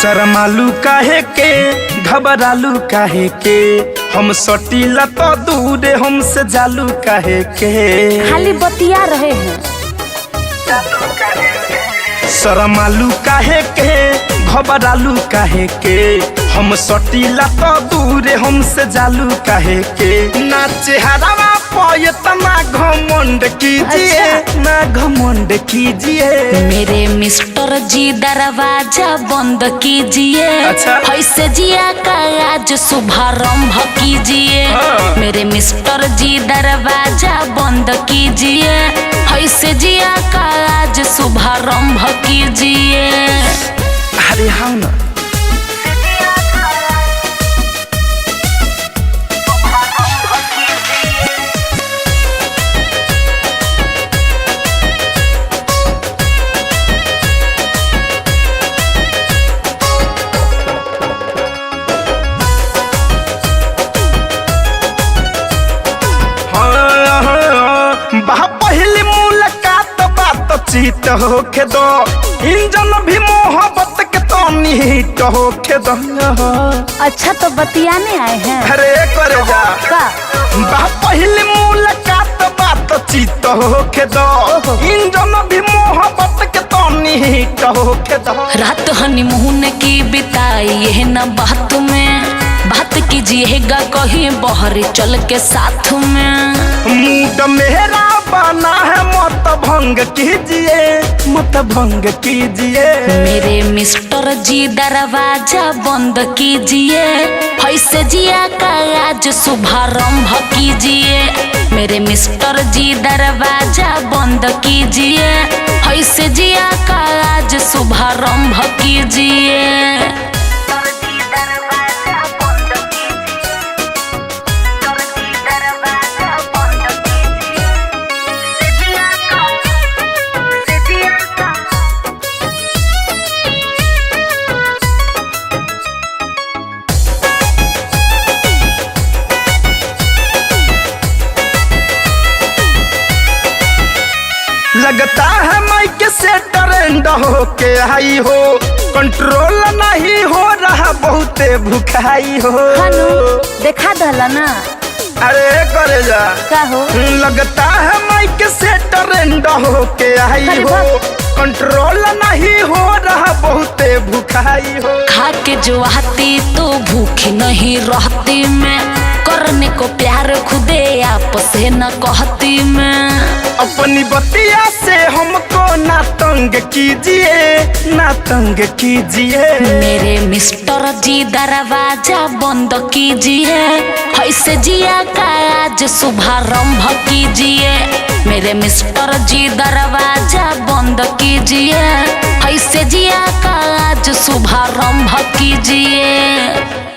शर्मालू काहे के घबरालू काहे के हम सटीला तो दूर हमसे जालू काहे के खाली बतिया रहे हैं। शर्मालू काहे के घबरालू काहे के हम सटीला तो दूर हमसे जालू काहे के ना चेहरा तना घमंड कीजिए। अच्छा। ना घमंड कीजिए मेरे मिस्टर जी दरवाजा बंद कीजिए। अच्छा। ऐसे जिया का आज शुभारंभ कीजिए। मेरे मिस्टर जी दरवाजा बंद कीजिए। ऐसे जिया का आज शुभारंभ कीजिए। अरे हाँ ना पहली मुलाकात बातचीत होके दो इंजन भी मोहब्बत के तो नीट होके दो। अच्छा तो बतियाने आए हैं। अरे करे जा का पहली मुलाकात बातचीत होके दो इंजन भी मोहब्बत के तो नीट होके दो। रात हनीमून की बिताई है न बात में बात कीजिएगा कहीं बहरे चल के साथ में। मूड मेरा बना है मत भंग कीजिए मत भंग कीजिए। मेरे मिस्टर जी दरवाजा बंद कीजिए। ऐसे जिया का आज शुभारंभ कीजिए। मेरे मिस्टर जी दरवाजा बंद कीजिए। ऐसे जिया का आज शुभारंभ कीजिए। लगता है माइक से ट्रेंड होके आई हो कंट्रोल नहीं हो रहा बहुते भुखाई हो। देखा दला ना अरे करे जा का हो लगता है माइक से ट्रेंड होके आई हो कंट्रोल नहीं हो रहा बहुते भुखाई हो। खा के जो आती तो भूखी नहीं रहती मैं करने को प्यार खुदे आप से न कहती मैं। अपनी बतिया से हमको ना तंग कीजिए ना तंग कीजिए। मेरे मिस्टर जी दरवाजा बंद कीजिए। ऐसे जिया का आज शुभारंभ कीजिए। मेरे मिस्टर जी दरवाजा बंद कीजिए। ऐसे जिया का आज शुभारंभ कीजिए।